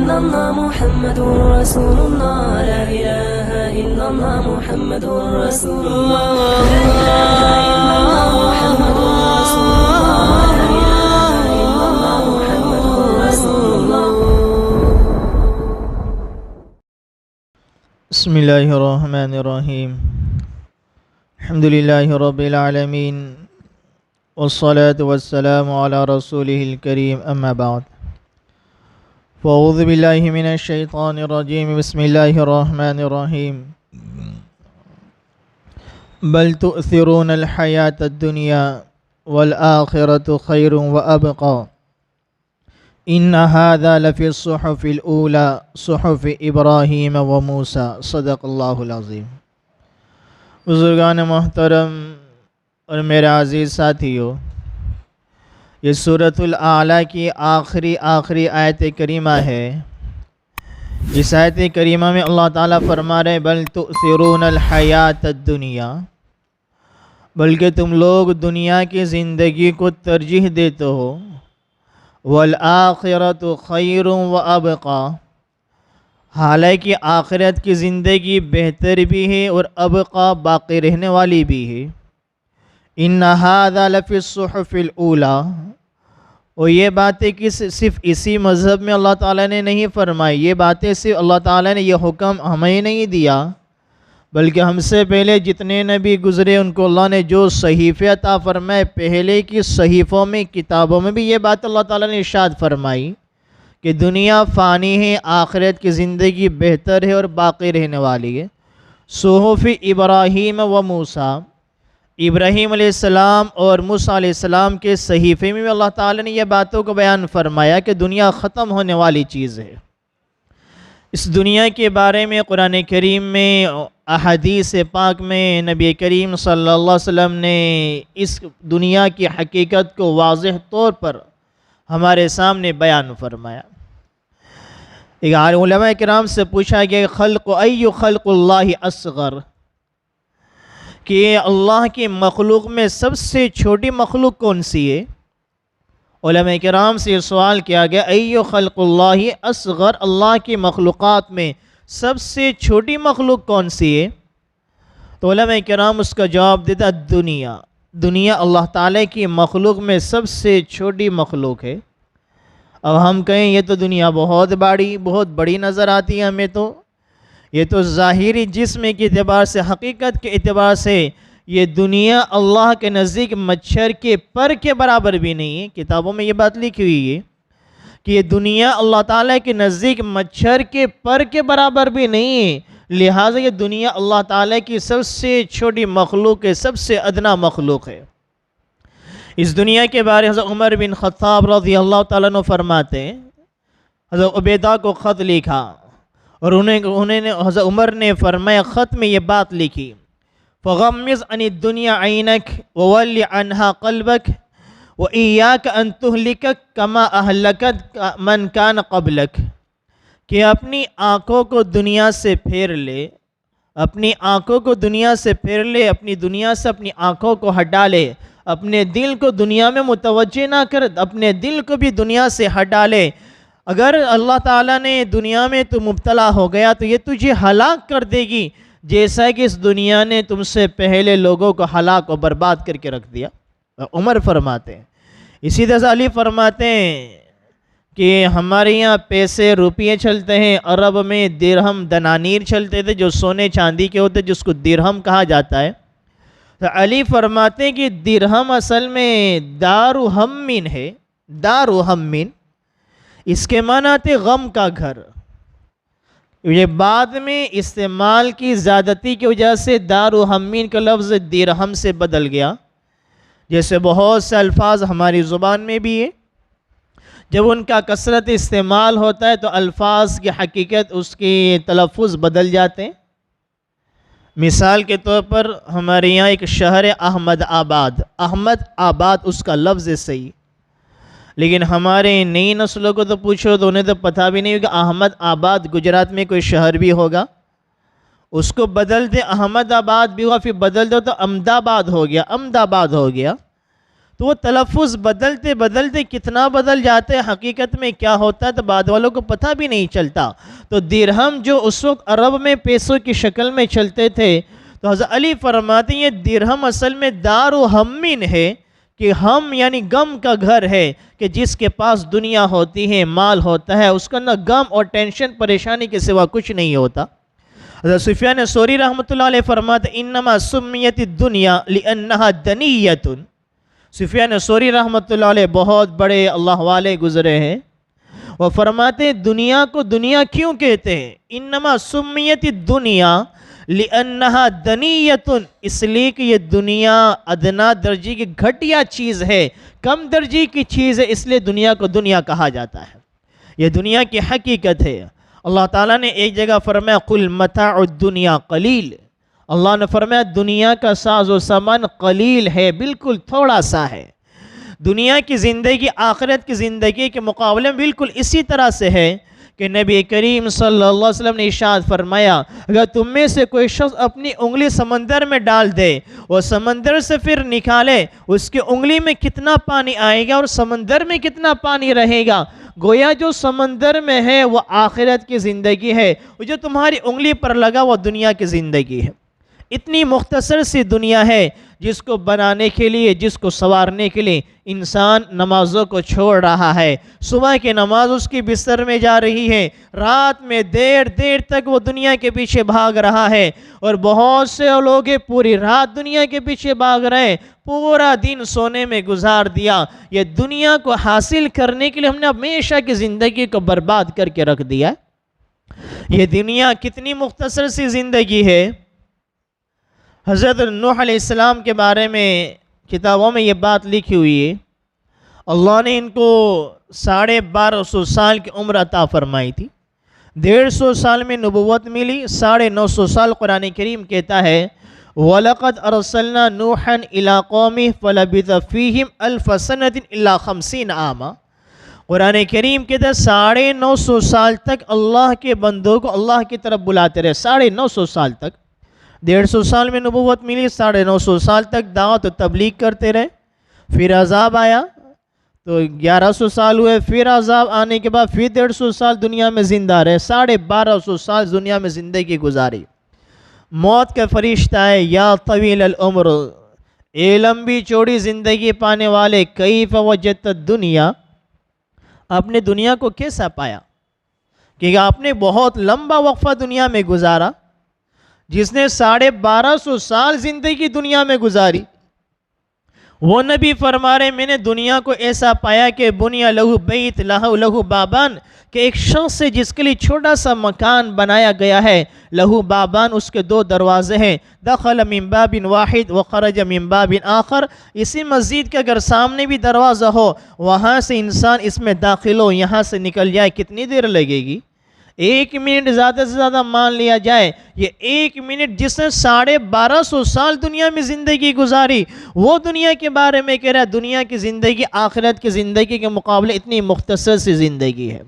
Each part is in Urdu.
إلا الله محمد رسول الله لا إله إلا الله محمد رسول الله لا إله إلا الله محمد رسول الله لا إله إلا الله محمد رسول الله. بسم الله الرحمن الرحيم. الحمد لله رب العالمين والصلاة والسلام على رسوله الكريم أما بعد فأعوذ بالله من الشيطان الرجيم. بسم الله الرحمن الرحيم. بل تؤثرون الحياة الدنيا والآخرة خير وأبقى إن هذا لفي الصحف الأولى صحف إبراهيم وموسى صدق الله العظيم. بزرگان محترم اور میرے عزیز ساتھیو، یہ سورۃ الاعلیٰ کی آخری آیت کریمہ ہے. اس آیت کریمہ میں اللہ تعالیٰ فرما رہے بل تؤثرون الحیات الدنیا، بلکہ تم لوگ دنیا کی زندگی کو ترجیح دیتے ہو. والآخرۃ خیر وابقی، حالانکہ آخرت کی زندگی بہتر بھی ہے اور ابقا باقی رہنے والی بھی ہے. ان ھذا لفی الصحف الاولی، اور یہ باتیں صرف اسی مذہب میں اللہ تعالیٰ نے نہیں فرمائی. یہ باتیں صرف اللہ تعالیٰ نے یہ حکم ہمیں نہیں دیا، بلکہ ہم سے پہلے جتنے نبی گزرے ان کو اللہ نے جو صحیفے عطا فرمائے، پہلے کی صحیفوں میں کتابوں میں بھی یہ بات اللہ تعالیٰ نے ارشاد فرمائی کہ دنیا فانی ہے، آخرت کی زندگی بہتر ہے اور باقی رہنے والی ہے. صحف ابراہیم و موسیٰ، ابراہیم علیہ السلام اور موسیٰ علیہ السلام کے صحیفے میں بھی اللہ تعالیٰ نے یہ باتوں کو بیان فرمایا کہ دنیا ختم ہونے والی چیز ہے. اس دنیا کے بارے میں قرآن کریم میں، احادیث پاک میں نبی کریم صلی اللہ علیہ وسلم نے اس دنیا کی حقیقت کو واضح طور پر ہمارے سامنے بیان فرمایا. ایک علماء کرام سے پوچھا گیا خلق اللہ اصغر، کہ اللہ کی مخلوق میں سب سے چھوٹی مخلوق کون سی ہے؟ علماء کرام سے یہ سوال کیا گیا خلق اللہ اصغر، اللہ کی مخلوقات میں سب سے چھوٹی مخلوق کون سی ہے؟ تو علماء کرام اس کا جواب دیتا دنیا اللہ تعالیٰ کی مخلوق میں سب سے چھوٹی مخلوق ہے. اب ہم کہیں یہ تو دنیا بہت بڑی نظر آتی ہے ہمیں، تو یہ تو ظاہری جسم کے اعتبار سے، حقیقت کے اعتبار سے یہ دنیا اللہ کے نزدیک مچھر کے پر کے برابر بھی نہیں ہے. کتابوں میں یہ بات لکھی ہوئی ہے کہ یہ دنیا اللہ تعالیٰ کے نزدیک مچھر کے پر کے برابر بھی نہیں ہے. لہٰذا یہ دنیا اللہ تعالیٰ کی سب سے چھوٹی مخلوق ہے، سب سے ادنا مخلوق ہے. اس دنیا کے بارے میں حضرت عمر بن خطاب رضی اللہ تعالیٰ عنہ فرماتے ہیں، حضرت عبیدہ کو خط لکھا اور حضرت عمر نے فرمایا خط میں یہ بات لکھی فغمض عن الدنیا عینک وولی عنہا قلبک وإیاک ان تہلکک کما اہلکت من کان قبلک، کہ اپنی آنکھوں کو دنیا سے پھیر لے، اپنی آنکھوں کو دنیا سے پھیر لے، اپنی دنیا سے اپنی آنکھوں کو ہٹا لے، اپنے دل کو دنیا میں متوجہ نہ کر، اپنے دل کو بھی دنیا سے ہٹا لے. اگر اللہ تعالیٰ نے دنیا میں تو مبتلا ہو گیا تو یہ تجھے ہلاک کر دے گی، جیسا کہ اس دنیا نے تم سے پہلے لوگوں کو ہلاک و برباد کر کے رکھ دیا. عمر فرماتے ہیں. اسی طرح علی فرماتے ہیں کہ ہمارے یہاں پیسے روپیے چلتے ہیں، عرب میں درہم دنانیر چلتے تھے جو سونے چاندی کے ہوتے، جس کو درہم کہا جاتا ہے. تو علی فرماتے ہیں کہ درہم اصل میں دارو ہمین ہے. دارو ہمین اس کے معنی آتے غم کا گھر. یہ بعد میں استعمال کی زیادتی کی وجہ سے دارو ہمین کا لفظ درہم سے بدل گیا. جیسے بہت سے الفاظ ہماری زبان میں بھی ہے، جب ان کا کثرت استعمال ہوتا ہے تو الفاظ کی حقیقت، اس کی تلفظ بدل جاتے ہیں. مثال کے طور پر ہمارے یہاں ایک شہر احمد آباد اس کا لفظ صحیح، لیکن ہمارے نئی نسلوں کو تو پوچھو تو انہیں تو پتہ بھی نہیں ہوگا احمد آباد گجرات میں کوئی شہر بھی ہوگا. اس کو بدل دے احمد آباد بھی ہوا، پھر بدل دو تو احمد آباد ہو گیا. تو وہ تلفظ بدلتے بدلتے کتنا بدل جاتے ہیں، حقیقت میں کیا ہوتا ہے تو بعد والوں کو پتہ بھی نہیں چلتا۔ تو درہم جو اس وقت عرب میں پیسوں کی شکل میں چلتے تھے، تو حضرت علی فرماتے ہیں یہ درہم اصل میں دار و ہمین ہے، کہ ہم یعنی غم کا گھر ہے، کہ جس کے پاس دنیا ہوتی ہے، مال ہوتا ہے، اس کا نہ غم اور ٹینشن پریشانی کے سوا کچھ نہیں ہوتا۔ حضرت سفیان ثوری رحمۃ اللہ علیہ فرماتے ہیں انما سمیت الدنیا لانہا دنیۃ۔ سفیان ثوری رحمۃ اللہ علیہ بہت بڑے اللہ والے گزرے ہیں، وہ فرماتے ہیں دنیا کو دنیا کیوں کہتے ہیں؟ انما سمیت الدنیا لانہا دنیۃ، اس لیے کہ یہ دنیا ادنا درجے کی گھٹیا چیز ہے، کم درجے کی چیز ہے، اس لیے دنیا کو دنیا کہا جاتا ہے۔ یہ دنیا کی حقیقت ہے۔ اللہ تعالیٰ نے ایک جگہ فرمایا قل متاع الدنیا قلیل، اللہ نے فرمایا دنیا کا ساز و سامان قلیل ہے، بالکل تھوڑا سا ہے۔ دنیا کی زندگی آخرت کی زندگی کے مقابلے میں بالکل اسی طرح سے ہے کہ نبی کریم صلی اللہ علیہ وسلم نے ارشاد فرمایا اگر تم میں سے کوئی شخص اپنی انگلی سمندر میں ڈال دے اور سمندر سے پھر نکالے، اس کی انگلی میں کتنا پانی آئے گا اور سمندر میں کتنا پانی رہے گا؟ گویا جو سمندر میں ہے وہ آخرت کی زندگی ہے، اور جو تمہاری انگلی پر لگا وہ دنیا کی زندگی ہے۔ اتنی مختصر سی دنیا ہے جس کو بنانے کے لیے، جس کو سنوارنے کے لیے انسان نمازوں کو چھوڑ رہا ہے۔ صبح کی نماز اس کی بستر میں جا رہی ہے، رات میں دیر دیر تک وہ دنیا کے پیچھے بھاگ رہا ہے، اور بہت سے لوگ پوری رات دنیا کے پیچھے بھاگ رہے، پورا دن سونے میں گزار دیا۔ یہ دنیا کو حاصل کرنے کے لیے ہم نے ہمیشہ کی زندگی کو برباد کر کے رکھ دیا۔ یہ دنیا کتنی مختصر سی زندگی ہے۔ حضرت نوح علیہ السلام کے بارے میں کتابوں میں یہ بات لکھی ہوئی ہے، اللہ نے ان کو 1250 سال کی عمر عطا فرمائی تھی، 150 سال میں نبوت ملی، 950 سال قرآن کریم کہتا ہے وَلَقَدْ أَرْسَلْنَا نُوحًا إِلَىٰ قَوْمِهِ فَلَبِثَ فِيهِمْ أَلْفَ سَنَةٍ إِلَّا 50 عَامًا۔ قرآن کریم کہتا ہے 950 سال تک اللہ کے بندوں کو اللہ کی طرف بلاتے رہے، 950 سال تک۔ 150 سال میں نبوت ملی، 950 سال تک دعوت و تبلیغ کرتے رہے، پھر عذاب آیا تو 1100 سال ہوئے، پھر عذاب آنے کے بعد پھر 150 سال دنیا میں زندہ رہے، 1250 سال دنیا میں زندگی گزاری۔ موت کا فرشتہ ہے یا طویل العمر، اے لمبی چوڑی زندگی پانے والے، کیف وجدت الدنیا، آپ نے دنیا کو کیسا پایا؟ کہ آپ نے بہت لمبا وقفہ دنیا میں گزارا، جس نے 1250 سال زندگی دنیا میں گزاری، وہ نبی فرما رہے میں نے دنیا کو ایسا پایا کہ بنیا لہو بیت لہو بابان، کہ ایک شخص ہے جس کے لیے چھوٹا سا مکان بنایا گیا ہے، لہو بابان، اس کے 2 دروازے ہیں، دخل من باب واحد وخرج من باب آخر، اسی مسجد کے اگر سامنے بھی دروازہ ہو، وہاں سے انسان اس میں داخل ہو، یہاں سے نکل جائے، کتنی دیر لگے گی؟ 1 منٹ زیادہ سے زیادہ مان لیا جائے۔ یہ 1 منٹ جس نے 1250 سال دنیا میں زندگی گزاری، وہ دنیا کے بارے میں کہہ رہا ہے دنیا کی زندگی آخرت کی زندگی کے مقابلے اتنی مختصر سی زندگی ہے۔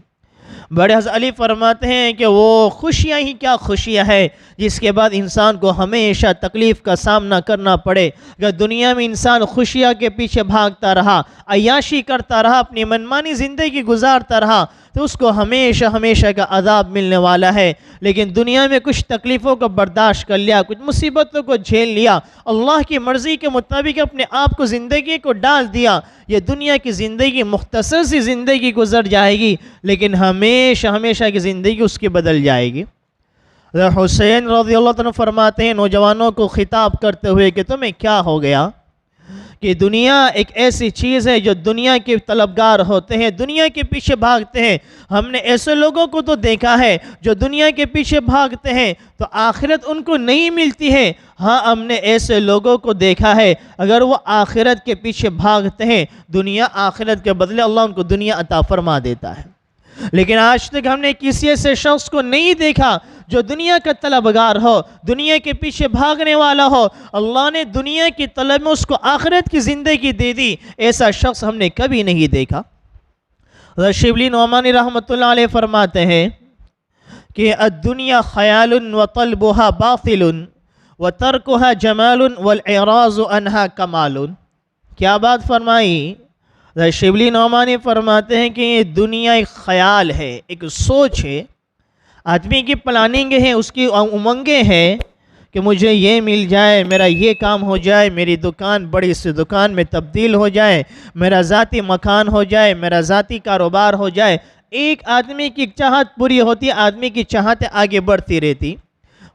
بڑے حضرت علی فرماتے ہیں کہ وہ خوشیاں ہی کیا خوشیاں ہے جس کے بعد انسان کو ہمیشہ تکلیف کا سامنا کرنا پڑے۔ اگر دنیا میں انسان خوشیاں کے پیچھے بھاگتا رہا، عیاشی کرتا رہا، اپنی منمانی زندگی گزارتا رہا، تو اس کو ہمیشہ ہمیشہ کا عذاب ملنے والا ہے۔ لیکن دنیا میں کچھ تکلیفوں کو برداشت کر لیا، کچھ مصیبتوں کو جھیل لیا، اللہ کی مرضی کے مطابق اپنے آپ کو زندگی کو ڈال دیا، یہ دنیا کی زندگی مختصر سی زندگی گزر جائے گی، لیکن ہمیشہ ہمیشہ کی زندگی اس کی بدل جائے گی۔ حسین رضی اللہ عنہ فرماتے ہیں نوجوانوں کو خطاب کرتے ہوئے کہ تمہیں کیا ہو گیا؟ کہ دنیا ایک ایسی چیز ہے جو دنیا کے طلبگار ہوتے ہیں، دنیا کے پیچھے بھاگتے ہیں۔ ہم نے ایسے لوگوں کو تو دیکھا ہے جو دنیا کے پیچھے بھاگتے ہیں تو آخرت ان کو نہیں ملتی ہے۔ ہاں ہم نے ایسے لوگوں کو دیکھا ہے اگر وہ آخرت کے پیچھے بھاگتے ہیں، دنیا آخرت کے بدلے اللہ ان کو دنیا عطا فرما دیتا ہے۔ لیکن آج تک ہم نے کسی ایسے شخص کو نہیں دیکھا جو دنیا کا طلبگار ہو، دنیا کے پیچھے بھاگنے والا ہو، اللہ نے دنیا کی طلب میں اس کو آخرت کی زندگی دے دی، ایسا شخص ہم نے کبھی نہیں دیکھا۔ شبلی نعمانی رحمۃ اللہ علیہ فرماتے ہیں کہ الدنیا خیال وطلبها باطل وترکها جمال والاعراض عنها کمال، کیا بات فرمائی؟ شبلی نعمانی فرماتے ہیں کہ یہ دنیا ایک خیال ہے، ایک سوچ ہے، آدمی کی پلاننگ ہے، اس کی امنگیں ہیں کہ مجھے یہ مل جائے، میرا یہ کام ہو جائے، میری دکان بڑی سی دکان میں تبدیل ہو جائے، میرا ذاتی مکان ہو جائے، میرا ذاتی کاروبار ہو جائے۔ ایک آدمی کی چاہت پوری ہوتی، آدمی کی چاہت آگے بڑھتی رہتی،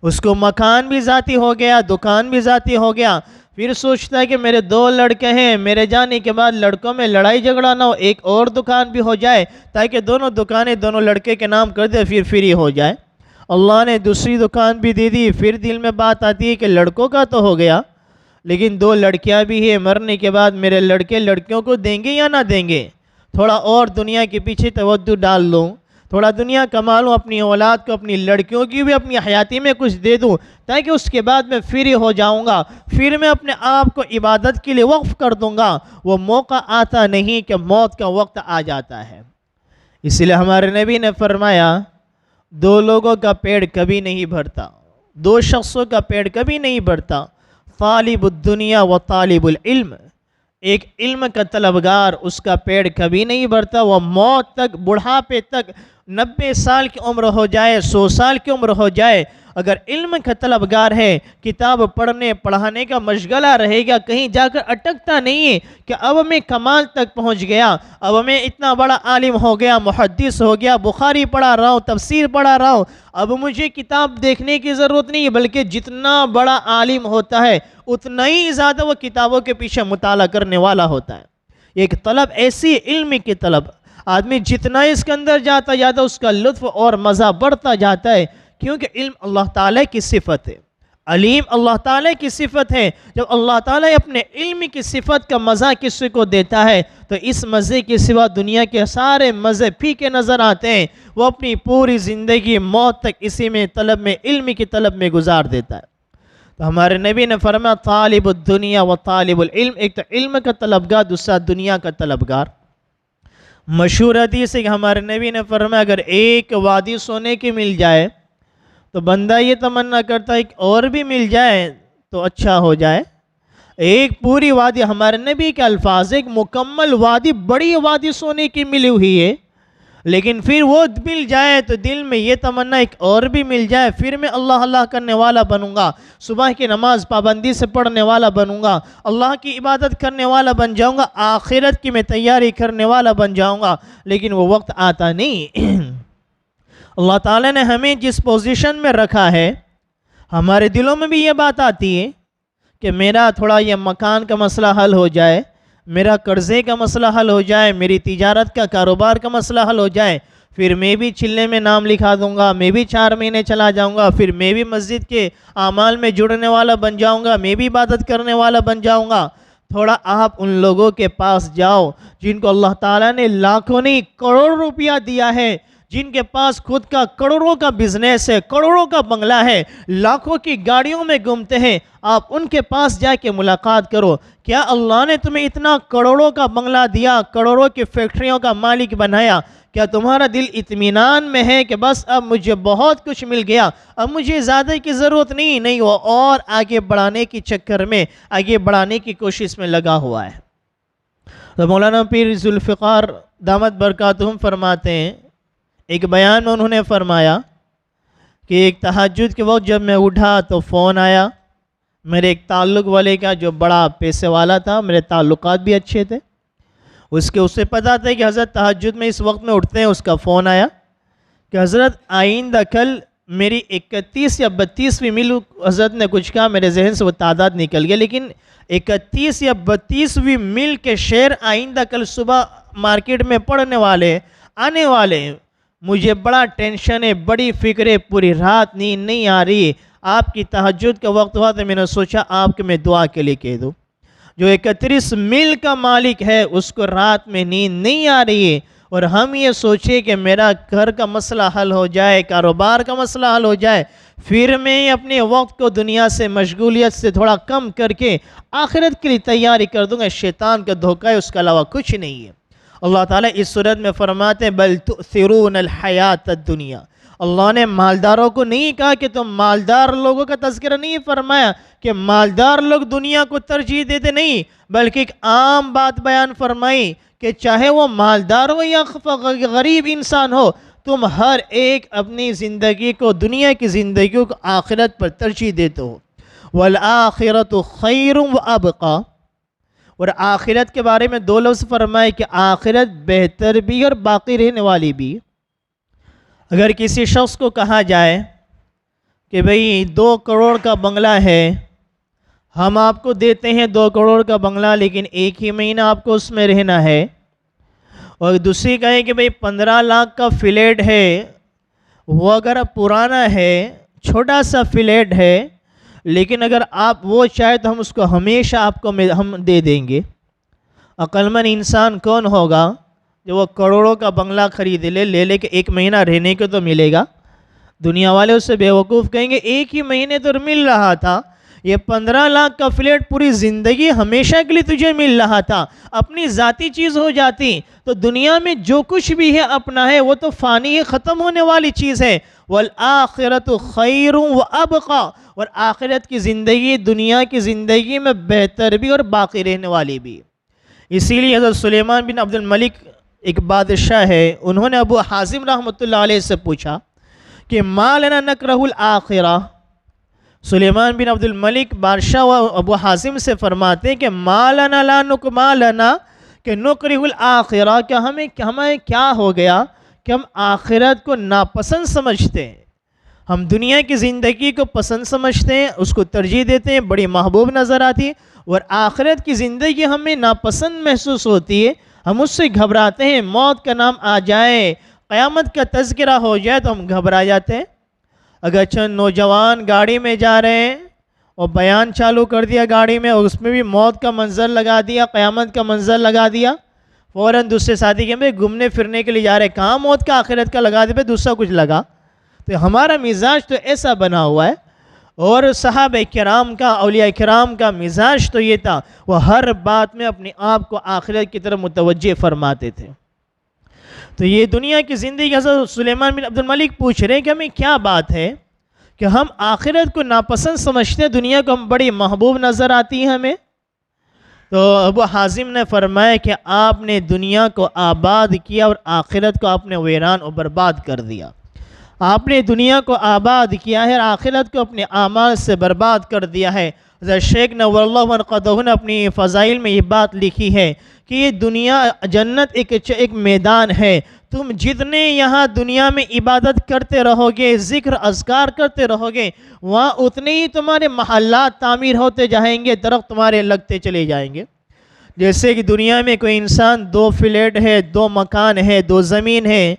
اس کو مکان بھی ذاتی ہو گیا، دکان بھی ذاتی ہو گیا، پھر سوچتا ہے کہ میرے 2 لڑکے ہیں، میرے جانے کے بعد لڑکوں میں لڑائی جھگڑا نہ ہو، ایک اور دکان بھی ہو جائے تاکہ دونوں دکانیں دونوں لڑکے کے نام کر دے، پھر فری ہو جائے۔ اللہ نے دوسری دکان بھی دے دی، پھر دل میں بات آتی ہے کہ لڑکوں کا تو ہو گیا لیکن 2 لڑکیاں بھی ہیں، مرنے کے بعد میرے لڑکے لڑکیوں کو دیں گے یا نہ دیں گے؟ تھوڑا اور دنیا کے پیچھے توجہ ڈال لوں، تھوڑا دنیا کما لوں، اپنی اولاد کو، اپنی لڑکیوں کی بھی اپنی حیاتی میں کچھ دے دوں تاکہ اس کے بعد میں فری ہو جاؤں گا، پھر میں اپنے آپ کو عبادت کے لیے وقف کر دوں گا۔ وہ موقع آتا نہیں کہ موت کا وقت آ جاتا ہے۔ اس لیے ہمارے نبی نے فرمایا 2 لوگوں کا پیٹ کبھی نہیں بھرتا، 2 شخصوں کا پیٹ کبھی نہیں بھرتا، طالب الدنیا و طالب العلم۔ ایک علم کا طلبگار، اس کا پیٹ کبھی نہیں بھرتا، وہ موت تک، بڑھاپے تک، 90 سال کی عمر ہو جائے، 100 سال کی عمر ہو جائے، اگر علم کا طلبگار ہے، کتاب پڑھنے پڑھانے کا مشغلہ رہے گا، کہیں جا کر اٹکتا نہیں ہے کہ اب میں کمال تک پہنچ گیا، اب میں اتنا بڑا عالم ہو گیا، محدث ہو گیا، بخاری پڑھا رہا ہوں، تفسیر پڑھا رہا ہوں، اب مجھے کتاب دیکھنے کی ضرورت نہیں ہے، بلکہ جتنا بڑا عالم ہوتا ہے اتنا ہی زیادہ وہ کتابوں کے پیچھے مطالعہ کرنے والا ہوتا ہے۔ ایک طلب ایسی علم کی طلب، آدمی جتنا اس کے اندر جاتا جاتا اس کا لطف اور مزہ بڑھتا جاتا ہے، کیونکہ علم اللہ تعالیٰ کی صفت ہے، علیم اللہ تعالیٰ کی صفت ہے۔ جب اللہ تعالیٰ اپنے علم کی صفت کا مزہ کسی کو دیتا ہے تو اس مزے کے سوا دنیا کے سارے مزے پھیکے نظر آتے ہیں، وہ اپنی پوری زندگی موت تک اسی میں طلب میں، علم کی طلب میں گزار دیتا ہے۔ تو ہمارے نبی نے فرمایا طالب الدنیا و طالب العلم، ایک تو علم کا طلبگار، دوسرا دنیا کا طلبگار۔ مشہور حدیث ہے کہ ہمارے نبی نے فرمایا اگر ایک وادی سونے کی مل جائے تو بندہ یہ تمنا کرتا ہے کہ اور بھی مل جائے تو اچھا ہو جائے۔ ایک پوری وادی، ہمارے نبی کے الفاظ، ایک مکمل وادی، بڑی وادی سونے کی ملی ہوئی ہے، لیکن پھر وہ مل جائے تو دل میں یہ تمنا ایک اور بھی مل جائے، پھر میں اللہ اللہ کرنے والا بنوں گا، صبح کی نماز پابندی سے پڑھنے والا بنوں گا، اللہ کی عبادت کرنے والا بن جاؤں گا، آخرت کی میں تیاری کرنے والا بن جاؤں گا، لیکن وہ وقت آتا نہیں۔ اللہ تعالیٰ نے ہمیں جس پوزیشن میں رکھا ہے، ہمارے دلوں میں بھی یہ بات آتی ہے کہ میرا تھوڑا یہ مکان کا مسئلہ حل ہو جائے، میرا قرضے کا مسئلہ حل ہو جائے، میری تجارت کا کاروبار کا مسئلہ حل ہو جائے، پھر میں بھی چلے میں نام لکھا دوں گا، میں بھی 4 مہینے چلا جاؤں گا، پھر میں بھی مسجد کے اعمال میں جڑنے والا بن جاؤں گا، میں بھی عبادت کرنے والا بن جاؤں گا۔ تھوڑا آپ ان لوگوں کے پاس جاؤ جن کو اللہ تعالیٰ نے لاکھوں نہیں کروڑ روپیہ دیا ہے، جن کے پاس خود کا کروڑوں کا بزنس ہے، کروڑوں کا بنگلہ ہے، لاکھوں کی گاڑیوں میں گھومتے ہیں، آپ ان کے پاس جا کے ملاقات کرو، کیا اللہ نے تمہیں اتنا کروڑوں کا بنگلہ دیا، کروڑوں کی فیکٹریوں کا مالک بنایا، کیا تمہارا دل اطمینان میں ہے کہ بس اب مجھے بہت کچھ مل گیا، اب مجھے زیادہ کی ضرورت نہیں، وہ اور آگے بڑھانے کی چکر میں، آگے بڑھانے کی کوشش میں لگا ہوا ہے۔ تو مولانا پیر ذوالفقار دامت برکاتہم فرماتے ہیں، ایک بیان میں انہوں نے فرمایا کہ ایک تہجد کے وقت جب میں اٹھا تو فون آیا میرے ایک تعلق والے کا جو بڑا پیسے والا تھا، میرے تعلقات بھی اچھے تھے، اسے پتا تھا کہ حضرت تہجد میں اس وقت میں اٹھتے ہیں، اس کا فون آیا کہ حضرت آئندہ کل میری 31 یا 32ویں مل، حضرت نے کچھ کہا، میرے ذہن سے وہ تعداد نکل گیا، لیکن 31 یا 32ویں مل کے شیئر آئندہ کل صبح مارکیٹ میں پڑنے والے، آنے والے ہیں، مجھے بڑا ٹینشن ہے، بڑی فکر ہے، پوری رات نیند نہیں آ رہی ہے، آپ کی تہجد کا وقت ہوا تو میں نے سوچا آپ کے میں دعا کے لیے کہہ دوں۔ جو 31 مل کا مالک ہے اس کو رات میں نیند نہیں آ رہی ہے، اور ہم یہ سوچے کہ میرا گھر کا مسئلہ حل ہو جائے، کاروبار کا مسئلہ حل ہو جائے، پھر میں اپنے وقت کو دنیا سے، مشغولیت سے تھوڑا کم کر کے آخرت کے لیے تیاری کر دوں گا، شیطان کا دھوکہ ہے، اس کے علاوہ کچھ نہیں ہے۔ اللہ تعالیٰ اس صورت میں فرماتے ہیں بل تؤثرون الحیات الدنیا، اللہ نے مالداروں کو نہیں کہا کہ تم مالدار لوگوں کا تذکرہ نہیں فرمایا کہ مالدار لوگ دنیا کو ترجیح دیتے، نہیں، بلکہ ایک عام بات بیان فرمائی کہ چاہے وہ مالدار ہو یا غریب انسان ہو، تم ہر ایک اپنی زندگی کو، دنیا کی زندگی کو آخرت پر ترجیح دیتے ہو۔ وَالْآخِرَةُ خَيْرٌ وَأَبْقَى، اور آخرت کے بارے میں دو لفظ فرمائے کہ آخرت بہتر بھی اور باقی رہنے والی بھی۔ اگر کسی شخص کو کہا جائے کہ بھئی 2 کروڑ کا بنگلہ ہے، ہم آپ کو دیتے ہیں 2 کروڑ کا بنگلہ، لیکن 1 ہی مہینہ آپ کو اس میں رہنا ہے، اور دوسری کہے کہ بھئی 15 لاکھ کا فلیٹ ہے، وہ اگر پرانا ہے، چھوٹا سا فلیٹ ہے، لیکن اگر آپ وہ چاہے تو ہم اس کو ہمیشہ آپ کو ہم دے دیں گے۔ عقل مند انسان کون ہوگا جو وہ کروڑوں کا بنگلہ خرید لے کے 1 مہینہ رہنے کو تو ملے گا؟ دنیا والے اس سے بیوقوف کہیں گے 1 ہی مہینے تو مل رہا تھا، یہ 15 لاکھ کا فلیٹ پوری زندگی ہمیشہ کے لیے تجھے مل رہا تھا، اپنی ذاتی چیز ہو جاتی تو دنیا میں جو کچھ بھی ہے اپنا ہے وہ تو فانی ہے، ختم ہونے والی چیز ہے۔ وَالْآخِرَةُ خَيْرٌ وَأَبْقَى، اور آخرت کی زندگی دنیا کی زندگی میں بہتر بھی اور باقی رہنے والی بھی۔ اسی لیے حضرت سلیمان بن عبد الملک ایک بادشاہ ہے، انہوں نے ابو حازم رحمۃ اللہ علیہ سے پوچھا کہ مَا لَنَا نَكْرَهُ الْآخِرَةَ۔ سلیمان بن عبد الملک بادشاہ ابو حازم سے فرماتے ہیں کہ مَا لَنَا کہ نُكْرِهُ الْآخِرَةَ، کہ ہمیں کیا ہو گیا کہ ہم آخرت کو ناپسند سمجھتے ہیں، ہم دنیا کی زندگی کو پسند سمجھتے ہیں، اس کو ترجیح دیتے ہیں، بڑی محبوب نظر آتی ہے، اور آخرت کی زندگی ہمیں ناپسند محسوس ہوتی ہے، ہم اس سے گھبراتے ہیں، موت کا نام آ جائے، قیامت کا تذکرہ ہو جائے تو ہم گھبرا جاتے ہیں۔ اگر چند نوجوان گاڑی میں جا رہے ہیں اور بیان چالو کر دیا گاڑی میں، اور اس میں بھی موت کا منظر لگا دیا، قیامت کا منظر لگا دیا، فوراً دوسرے ساتھی کہ بھئی گھومنے پھرنے کے لیے جا رہے ہیں، کہاں موت کا آخرت کا لگا دے پہ دوسرا کچھ لگا۔ تو ہمارا مزاج تو ایسا بنا ہوا ہے، اور صحابہ کرام کا، اولیاء کرام کا مزاج تو یہ تھا، وہ ہر بات میں اپنے آپ کو آخرت کی طرف متوجہ فرماتے تھے۔ تو یہ دنیا کی زندگی حضرت سلیمان بن عبد الملک پوچھ رہے ہیں کہ ہمیں کیا بات ہے کہ ہم آخرت کو ناپسند سمجھتے ہیں، دنیا کو ہم بڑی محبوب نظر آتی ہے ہمیں۔ تو ابو حازم نے فرمایا کہ آپ نے دنیا کو آباد کیا اور آخرت کو آپ نے ویران اور برباد کر دیا۔ آپ نے دنیا کو آباد کیا ہے اور آخرت کو اپنے اعمال سے برباد کر دیا ہے۔ حضرت شیخ نور اللہ مرقدہ نے اپنی فضائل میں یہ بات لکھی ہے کہ یہ دنیا جنت ایک میدان ہے، تم جتنے یہاں دنیا میں عبادت کرتے رہو گے، ذکر اذکار کرتے رہو گے، وہاں اتنے ہی تمہارے محلات تعمیر ہوتے جائیں گے، درخت تمہارے لگتے چلے جائیں گے۔ جیسے کہ دنیا میں کوئی انسان 2 فلیٹ ہے، 2 مکان ہے، 2 زمین ہے،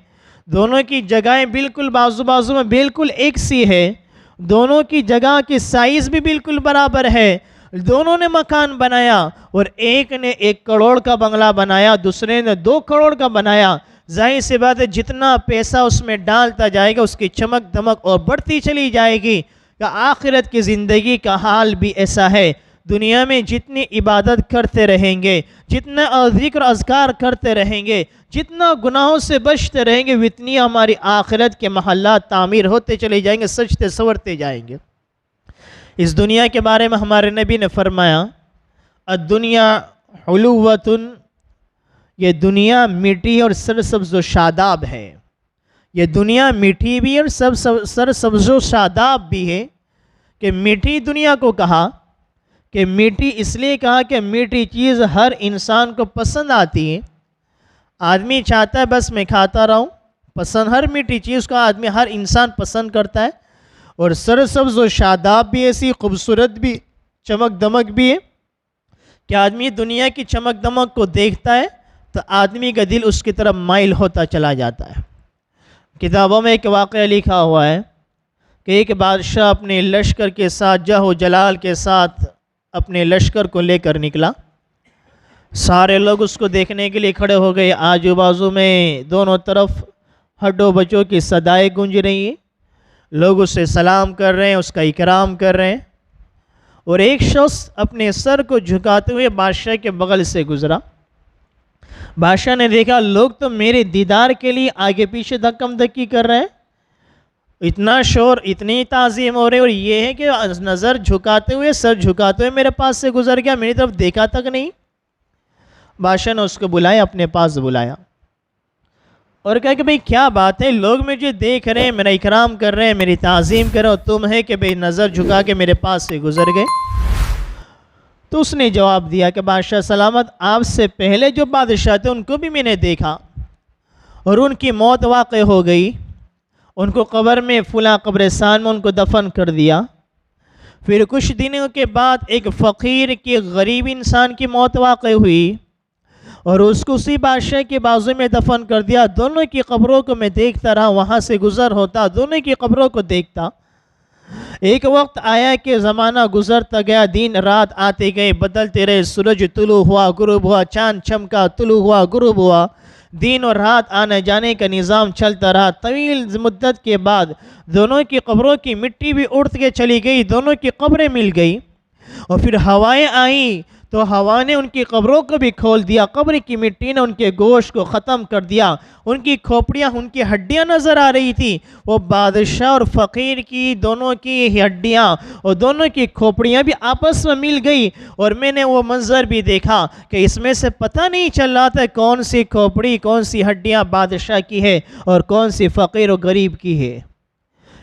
دونوں کی جگہیں بالکل بازو بازو میں بالکل ایک سی ہے، دونوں کی جگہ کی سائز بھی بالکل برابر ہے، دونوں نے مکان بنایا، اور ایک نے 1 کروڑ کا بنگلہ بنایا، دوسرے نے 2 کروڑ کا بنایا، ظاہر سی بات ہے جتنا پیسہ اس میں ڈالتا جائے گا اس کی چمک دمک اور بڑھتی چلی جائے گی۔ کہ آخرت کی زندگی کا حال بھی ایسا ہے، دنیا میں جتنی عبادت کرتے رہیں گے، جتنا ذکر اذکار کرتے رہیں گے، جتنا گناہوں سے بچتے رہیں گے، اتنی ہماری آخرت کے محلات تعمیر ہوتے چلے جائیں گے، سجتے سورتے جائیں گے۔ اس دنیا کے بارے میں ہمارے نبی نے فرمایا الدنیا حلوۃ، یہ دنیا میٹھی اور سرسبز و شاداب ہے، یہ دنیا میٹھی بھی اور سرسبز و شاداب بھی ہے۔ کہ میٹھی دنیا کو کہا کہ میٹھی اس لیے کہا کہ میٹھی چیز ہر انسان کو پسند آتی ہے، آدمی چاہتا ہے بس میں کھاتا رہوں، پسند ہر میٹھی چیز کو آدمی ہر انسان پسند کرتا ہے، اور سرسبز و شاداب بھی ایسی خوبصورت بھی، چمک دمک بھی ہے کہ آدمی دنیا کی چمک دمک کو دیکھتا ہے تو آدمی کا دل اس کی طرف مائل ہوتا چلا جاتا ہے۔ کتابوں میں ایک واقعہ لکھا ہوا ہے کہ ایک بادشاہ اپنے لشکر کے ساتھ، جاہ و جلال کے ساتھ اپنے لشکر کو لے کر نکلا، سارے لوگ اس کو دیکھنے کے لیے کھڑے ہو گئے، آجو بازو میں دونوں طرف ہڈو بچوں کی صدائیں گونج رہی ہیں، لوگ اسے سلام کر رہے ہیں، اس کا اکرام کر رہے ہیں، اور ایک شخص اپنے سر کو جھکاتے ہوئے بادشاہ کے بغل سے گزرا۔ بادشاہ نے دیکھا لوگ تو میرے دیدار کے لیے آگے پیچھے دھکم دھکی کر رہے ہیں، اتنا شور، اتنی تعظیم ہو رہی، اور یہ ہے کہ نظر جھکاتے ہوئے، سر جھکاتے ہوئے میرے پاس سے گزر گیا، میری طرف دیکھا تک نہیں۔ بادشاہ نے اس کو بلایا، اپنے پاس بلایا اور کہا کہ بھئی کیا بات ہے، لوگ مجھے دیکھ رہے ہیں، میرا اکرام کر رہے ہیں، میری تعظیم کر رہے ہیں، اور تم ہے کہ بھئی نظر جھکا کے میرے پاس سے گزر گئے۔ تو اس نے جواب دیا کہ بادشاہ سلامت، آپ سے پہلے جو بادشاہ تھے ان کو بھی میں نے دیکھا اور ان کی موت واقع ہو گئی، ان کو قبر میں فلاں قبرستان میں ان کو دفن کر دیا۔ پھر کچھ دنوں کے بعد ایک فقیر کی، غریب انسان کی موت واقع ہوئی اور اس کو اسی بادشاہ کے بازو میں دفن کر دیا۔ دونوں کی قبروں کو میں دیکھتا رہا، وہاں سے گزر ہوتا، دونوں کی قبروں کو دیکھتا۔ ایک وقت آیا کہ زمانہ گزرتا گیا، دن رات آتے گئے، بدلتے رہے، سورج طلوع ہوا، غروب ہوا، چاند چمکا، طلوع ہوا، غروب ہوا، دن اور رات آنے جانے کا نظام چلتا رہا۔ طویل مدت کے بعد دونوں کی قبروں کی مٹی بھی اڑ کے چلی گئی، دونوں کی قبریں مل گئی، اور پھر ہوائیں آئیں تو ہوا نے ان کی قبروں کو بھی کھول دیا، قبر کی مٹی نے ان کے گوشت کو ختم کر دیا، ان کی کھوپڑیاں، ان کی ہڈیاں نظر آ رہی تھی۔ وہ بادشاہ اور فقیر کی دونوں کی ہڈیاں اور دونوں کی کھوپڑیاں بھی آپس میں مل گئی، اور میں نے وہ منظر بھی دیکھا کہ اس میں سے پتہ نہیں چل رہا تھا کون سی کھوپڑی، کون سی ہڈیاں بادشاہ کی ہے اور کون سی فقیر و غریب کی ہے۔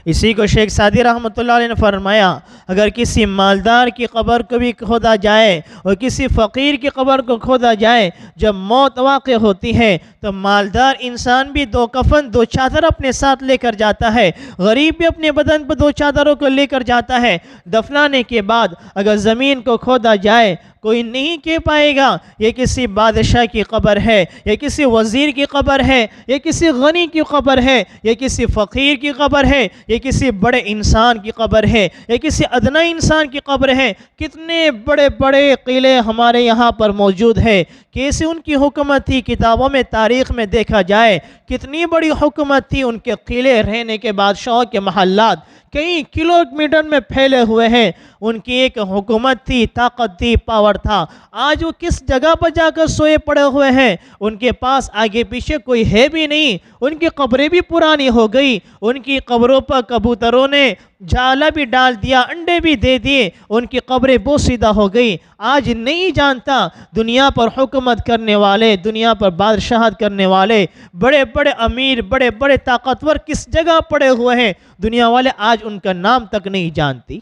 اسی کو شیخ سعدی رحمۃ اللہ علیہ نے فرمایا، اگر کسی مالدار کی قبر کو بھی کھودا جائے اور کسی فقیر کی قبر کو کھودا جائے، جب موت واقع ہوتی ہے تو مالدار انسان بھی دو کفن، دو چادر اپنے ساتھ لے کر جاتا ہے، غریب بھی اپنے بدن پر دو چادروں کو لے کر جاتا ہے۔ دفنانے کے بعد اگر زمین کو کھودا جائے، کوئی نہیں کہہ پائے گا یہ کسی بادشاہ کی قبر ہے، یا کسی وزیر کی قبر ہے، یا کسی غنی کی قبر ہے، یا کسی فقیر کی قبر ہے، یا کسی بڑے انسان کی قبر ہے، یا کسی ادنی انسان کی قبر ہے۔ کتنے بڑے بڑے قلعے ہمارے یہاں پر موجود ہے، کیسے ان کی حکومت تھی، کتابوں میں، تاریخ میں دیکھا جائے کتنی بڑی حکومت تھی، ان کے قلعے، رہنے کے بادشاہوں کے محلات کئی کلومیٹر میں پھیلے ہوئے ہیں۔ ان کی ایک حکومت تھی، طاقت تھی، پاور تھا۔ آج وہ کس جگہ پر جا کر سوئے پڑے ہوئے ہیں، ان کے پاس آگے پیچھے کوئی ہے بھی نہیں، ان کی قبریں بھی پرانی ہو گئی، ان کی قبروں پر کبوتروں نے جالا بھی ڈال دیا، انڈے بھی دے دیے، ان کی قبریں بوسیدہ ہو گئی۔ آج نہیں جانتا دنیا پر حکومت کرنے والے، دنیا پر بادشاہت کرنے والے، بڑے بڑے امیر، بڑے بڑے طاقتور کس جگہ پڑے ہوئے ہیں، دنیا والے آج ان کا نام تک نہیں جانتی۔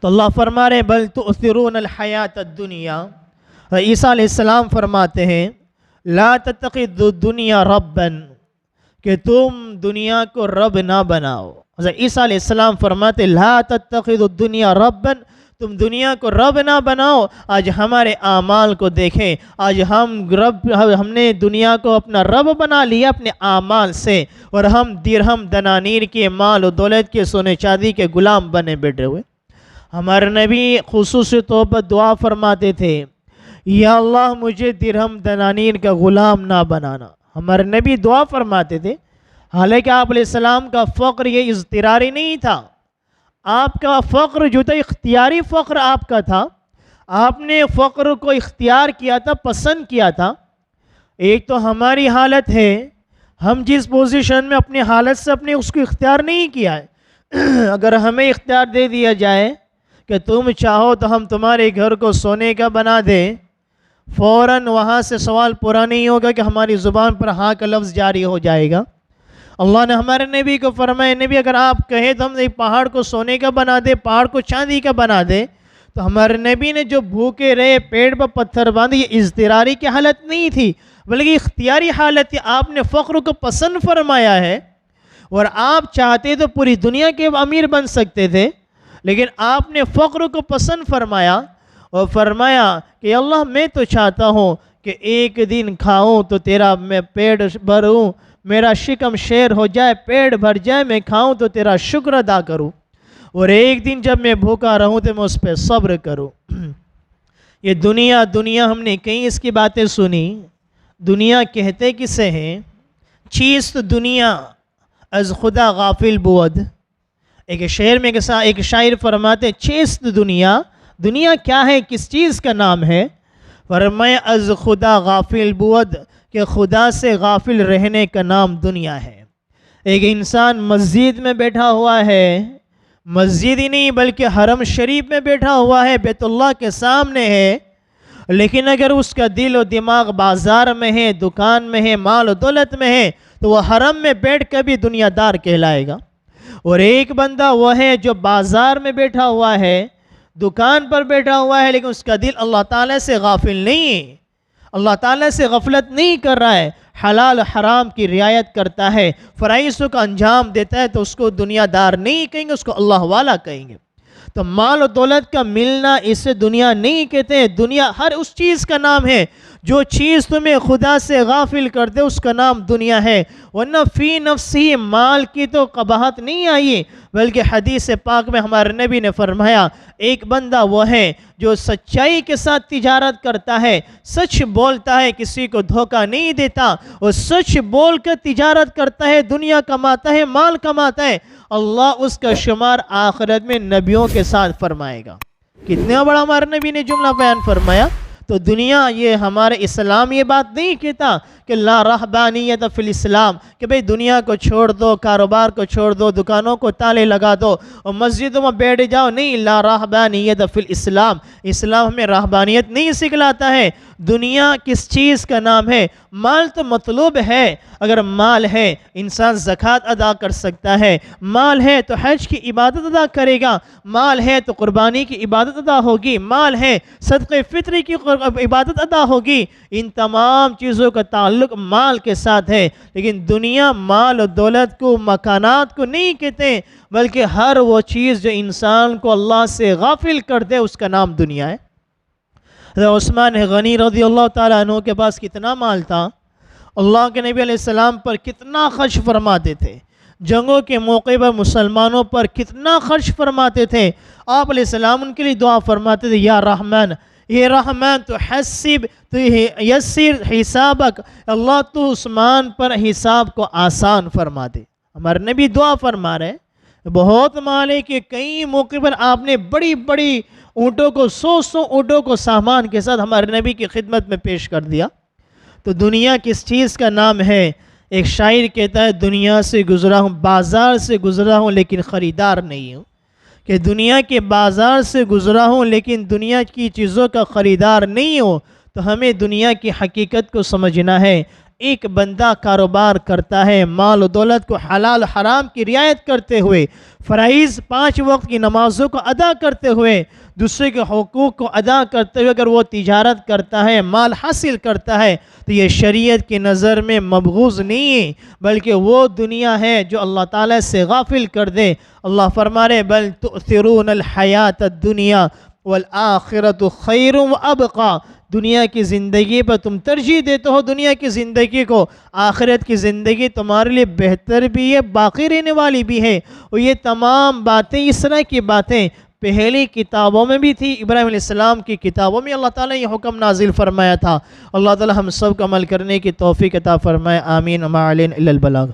تو اللہ فرما رہے بل تؤثرون الحیات الدنیا۔ عیسیٰ علیہ السلام فرماتے ہیں لا تتخذوا الدنیا ربا، کہ تم دنیا کو رب نہ بناؤ۔ حضرت عیسیٰ علیہ السلام فرماتے لا تتخذوا الدنیا ربا، تم دنیا کو رب نہ بناؤ۔ آج ہمارے اعمال کو دیکھیں، آج ہم نے دنیا کو اپنا رب بنا لیا اپنے اعمال سے، اور ہم درہم دنانیر کے، مال و دولت کے، سونے چاندی کے غلام بنے بیٹھے ہوئے۔ ہمارے نبی خصوصی طور پر دعا فرماتے تھے یا اللہ مجھے درہم دنانیر کا غلام نہ بنانا۔ ہمارے نبی دعا فرماتے تھے، حالانکہ آپ علیہ السلام کا فقر یہ اضطراری نہیں تھا، آپ کا فقر جو تھا اختیاری فقر آپ کا تھا، آپ نے فقر کو اختیار کیا تھا، پسند کیا تھا۔ ایک تو ہماری حالت ہے، ہم جس پوزیشن میں اپنی حالت سے اپنے اس کو اختیار نہیں کیا ہے۔ اگر ہمیں اختیار دے دیا جائے کہ تم چاہو تو ہم تمہارے گھر کو سونے کا بنا دیں، فوراً وہاں سے سوال پورا نہیں ہوگا کہ ہماری زبان پر ہاں کا لفظ جاری ہو جائے گا۔ اللہ نے ہمارے نبی کو فرمایا نبی اگر آپ کہیں تو ہم ایک پہاڑ کو سونے کا بنا دے، پہاڑ کو چاندی کا بنا دے، تو ہمارے نبی نے جو بھوکے رہے، پیڑ پر پتھر باندھے، یہ اضطراری کی حالت نہیں تھی بلکہ اختیاری حالت تھی۔ آپ نے فقر کو پسند فرمایا ہے، اور آپ چاہتے تو پوری دنیا کے امیر بن سکتے تھے، لیکن آپ نے فقر کو پسند فرمایا اور فرمایا کہ اللہ میں تو چاہتا ہوں کہ ایک دن کھاؤں تو تیرا میں پیٹ بھروں، میرا شکم شیر ہو جائے، پیٹ بھر جائے، میں کھاؤں تو تیرا شکر ادا کروں، اور ایک دن جب میں بھوکا رہوں تو میں اس پہ صبر کروں۔ یہ دنیا ہم نے کہیں اس کی باتیں سنی۔ دنیا کہتے کسے ہیں؟ چیز تو دنیا از خدا غافل بود۔ ایک شعر میں ایک شاعر فرماتے چیز تو دنیا کیا ہے، کس چیز کا نام ہے؟ فرمایا از خدا غافل بود، کہ خدا سے غافل رہنے کا نام دنیا ہے۔ ایک انسان مسجد میں بیٹھا ہوا ہے، مسجد ہی نہیں بلکہ حرم شریف میں بیٹھا ہوا ہے، بیت اللہ کے سامنے ہے، لیکن اگر اس کا دل و دماغ بازار میں ہے، دکان میں ہے، مال و دولت میں ہے، تو وہ حرم میں بیٹھ کر بھی دنیا دار کہلائے گا۔ اور ایک بندہ وہ ہے جو بازار میں بیٹھا ہوا ہے، دکان پر بیٹھا ہوا ہے، لیکن اس کا دل اللہ تعالیٰ سے غافل نہیں ہے، اللہ تعالیٰ سے غفلت نہیں کر رہا ہے، حلال حرام کی رعایت کرتا ہے، فرائضوں کا انجام دیتا ہے، تو اس کو دنیا دار نہیں کہیں گے، اس کو اللہ والا کہیں گے۔ تو مال و دولت کا ملنا اسے دنیا نہیں کہتے ہیں۔ دنیا ہر اس چیز کا نام ہے جو چیز تمہیں خدا سے غافل کر دے، اس کا نام دنیا ہے۔ ورنہ فی نفسی مال کی تو قباحت نہیں آئی، بلکہ حدیث پاک میں ہمارے نبی نے فرمایا ایک بندہ وہ ہے جو سچائی کے ساتھ تجارت کرتا ہے، سچ بولتا ہے، کسی کو دھوکہ نہیں دیتا، اور سچ بول کر تجارت کرتا ہے، دنیا کماتا ہے، مال کماتا ہے، اللہ اس کا شمار آخرت میں نبیوں کے ساتھ فرمائے گا۔ کتنا بڑا ہمارے نبی نے جملہ بیان فرمایا۔ تو دنیا، یہ ہمارے اسلام یہ بات نہیں کہتا کہ لا رہبانیت فی الاسلام، کہ بھئی دنیا کو چھوڑ دو، کاروبار کو چھوڑ دو، دکانوں کو تالے لگا دو اور مسجدوں میں بیٹھ جاؤ۔ نہیں، لا رہبانیت فی الاسلام، اسلام ہمیں رہبانیت نہیں سکھلاتا ہے۔ دنیا کس چیز کا نام ہے؟ مال تو مطلوب ہے، اگر مال ہے انسان زکوٰۃ ادا کر سکتا ہے، مال ہے تو حج کی عبادت ادا کرے گا، مال ہے تو قربانی کی عبادت ادا ہوگی، مال ہے صدقہ فطری کی عبادت ادا ہوگی۔ ان تمام چیزوں کا تعلق مال کے ساتھ ہے، لیکن دنیا مال و دولت کو، مکانات کو نہیں کہتے، بلکہ ہر وہ چیز جو انسان کو اللہ سے غافل کر دے اس کا نام دنیا ہے۔ حضرت عثمان غنی رضی اللہ تعالیٰ عنہ کے پاس کتنا مال تھا، اللہ کے نبی علیہ السلام پر کتنا خرچ فرماتے تھے، جنگوں کے موقع پر مسلمانوں پر کتنا خرچ فرماتے تھے۔ آپ علیہ السلام ان کے لیے دعا فرماتے تھے، یا رحمان، یہ رحمان تو حسب تو یسر حسابک، اللہ تو عثمان پر حساب کو آسان فرما دے۔ ہمارے نبی دعا فرما رہے ہیں، بہت مال ہے کہ کئی موقع پر آپ نے بڑی بڑی اونٹوں کو، 100 اونٹوں کو سامان کے ساتھ ہمارے نبی کی خدمت میں پیش کر دیا۔ تو دنیا کس چیز کا نام ہے؟ ایک شاعر کہتا ہے دنیا سے گزرا ہوں، بازار سے گزرا ہوں لیکن خریدار نہیں ہوں، کہ دنیا کے بازار سے گزرا ہوں لیکن دنیا کی چیزوں کا خریدار نہیں ہوں۔ تو ہمیں دنیا کی حقیقت کو سمجھنا ہے۔ ایک بندہ کاروبار کرتا ہے، مال و دولت کو حلال حرام کی رعایت کرتے ہوئے، فرائض 5 وقت کی نمازوں کو ادا کرتے ہوئے، دوسرے کے حقوق کو ادا کرتے ہوئے اگر وہ تجارت کرتا ہے، مال حاصل کرتا ہے، تو یہ شریعت کی نظر میں مبغوض نہیں ہے، بلکہ وہ دنیا ہے جو اللہ تعالیٰ سے غافل کر دے۔ اللہ فرما رہے بل تؤثرون الحیات الدنیا والآخرۃ خیر وابقی، دنیا کی زندگی پر تم ترجیح دیتے ہو، دنیا کی زندگی کو، آخرت کی زندگی تمہارے لیے بہتر بھی ہے، باقی رہنے والی بھی ہے۔ اور یہ تمام باتیں، اس طرح کی باتیں پہلی کتابوں میں بھی تھی، ابراہیم علیہ السلام کی کتابوں میں اللہ تعالیٰ یہ حکم نازل فرمایا تھا۔ اللہ تعالیٰ ہم سب کو عمل کرنے کی توفیق عطا فرمائے، آمین۔ وما علینا الا البلاغ۔